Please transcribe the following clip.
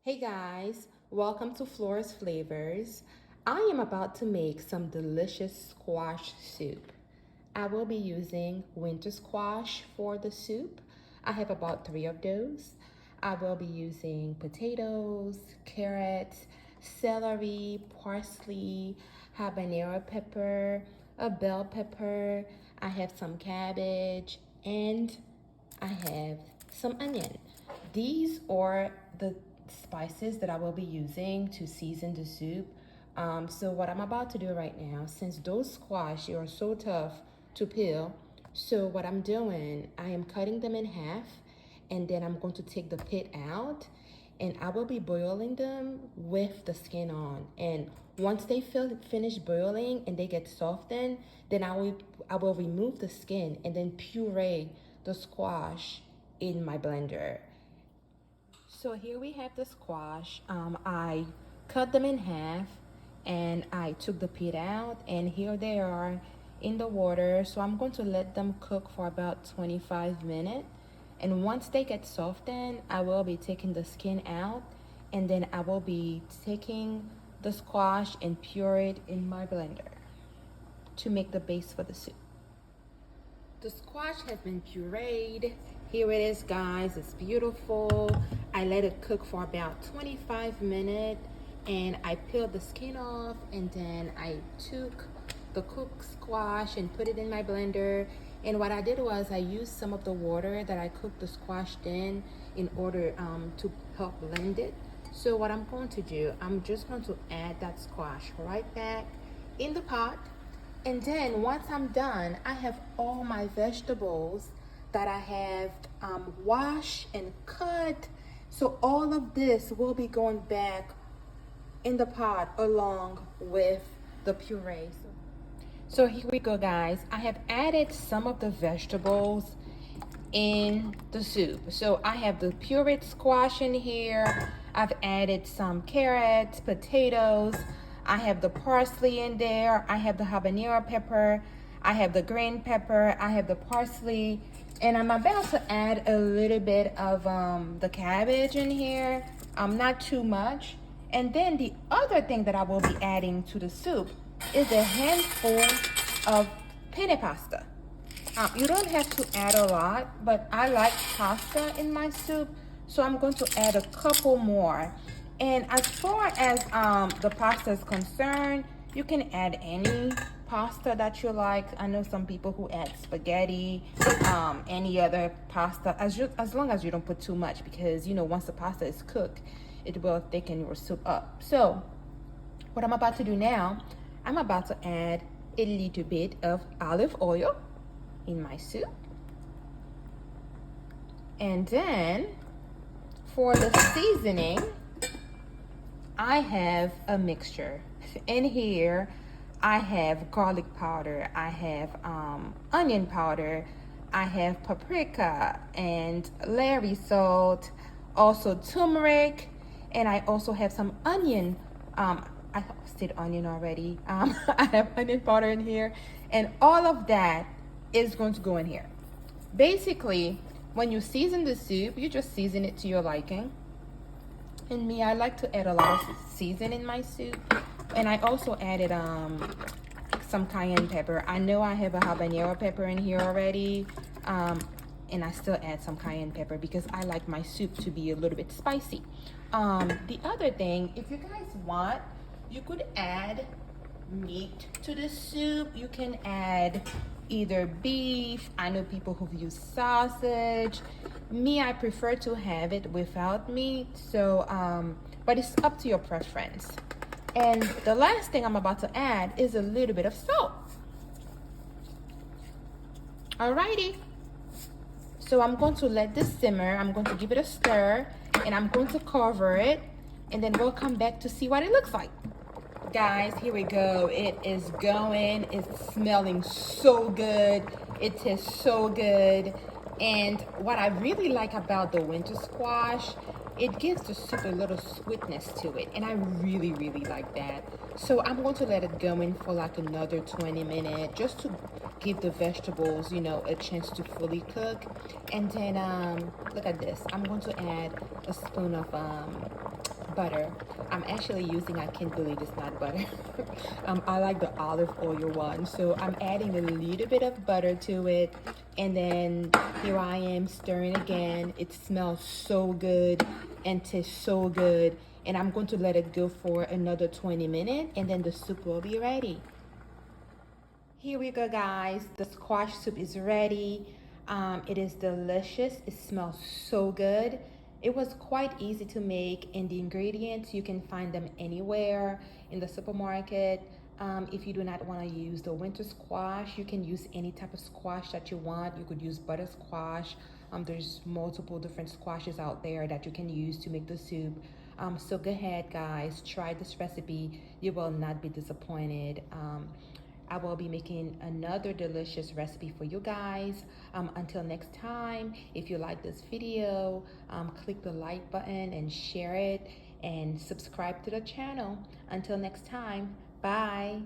Hey guys, welcome to Flora's Flavors. I am about to make some delicious squash soup. I will be using winter squash for the soup. I have about three of those. I will be using potatoes, carrots, celery, parsley, habanero pepper, a bell pepper. I have some cabbage, and I have some onion. These are the spices that I will be using to season the soup. So what I'm about to do right now, since those squash are so tough to peel, so what I'm doing, I am cutting them in half, and then I'm going to take the pit out, and I will be boiling them with the skin on. And once they finish boiling and they get softened, then I will remove the skin and then puree the squash in my blender. So here we have the squash. I cut them in half and I took the pit out, and here they are in the water. So I'm going to let them cook for about 25 minutes. And once they get softened, I will be taking the skin out, and then I will be taking the squash and puree it in my blender to make the base for the soup. The squash has been pureed. Here it is, guys. It's beautiful. I let it cook for about 25 minutes, and I peeled the skin off, and then I took the cooked squash and put it in my blender. And what I did was I used some of the water that I cooked the squash in order to help blend it. So what I'm going to do, I'm just going to add that squash right back in the pot. And then once I'm done, I have all my vegetables that I have washed and cut. So all of this will be going back in the pot along with the puree. So here we go, guys. I have added some of the vegetables in the soup. So I have the pureed squash in here. I've added some carrots, potatoes. I have the parsley in there. I have the habanero pepper. I have the green pepper. I have the parsley. And I'm about to add a little bit of the cabbage in here. Not too much. And then the other thing that I will be adding to the soup is a handful of penne pasta. You don't have to add a lot, but I like pasta in my soup, so I'm going to add a couple more. And as far as the pasta is concerned, you can add any pasta that you like. I know some people who add spaghetti, any other pasta, as long as you don't put too much, because once the pasta is cooked, it will thicken your soup up. So what I'm about to do now, I'm about to add a little bit of olive oil in my soup. And then for the seasoning, I have a mixture. In here, I have garlic powder, I have onion powder, I have paprika and Larry salt, also turmeric, and I also have some onion. I said onion already. I have onion powder in here, and all of that is going to go in here. Basically, when you season the soup, you just season it to your liking. And me, I like to add a lot of season in my soup. And I also added some cayenne pepper. I know I have a habanero pepper in here already. And I still add some cayenne pepper because I like my soup to be a little bit spicy. The other thing, if you guys want, you could add meat to the soup. You can add either beef. I know people who've used sausage. Me, I prefer to have it without meat. So, but it's up to your preference. And the last thing I'm about to add is a little bit of salt. Alrighty. So I'm going to let this simmer. I'm going to give it a stir, and I'm going to cover it, and then we'll come back to see what it looks like. Guys, here we go. It is going. It's smelling so good. It tastes so good. And what I really like about the winter squash, it gives the soup a little sweetness to it. And I really, really like that. So I'm going to let it go in for like another 20 minutes just to give the vegetables, a chance to fully cook. And then look at this. I'm going to add a spoon of butter. I'm actually using, I can't believe it's not butter. I like the olive oil one. So I'm adding a little bit of butter to it. And then here I am stirring again. It smells so good and tastes so good. And I'm going to let it go for another 20 minutes and then the soup will be ready. Here we go, guys. The squash soup is ready. It is delicious. It smells so good. It was quite easy to make, and the ingredients, you can find them anywhere in the supermarket. If you do not want to use the winter squash, you can use any type of squash that you want. You could use butter squash. There's multiple different squashes out there that you can use to make the soup. So go ahead, guys, try this recipe. You will not be disappointed. I will be making another delicious recipe for you guys. Until next time, if you like this video, click the like button and share it and subscribe to the channel. Until next time, bye.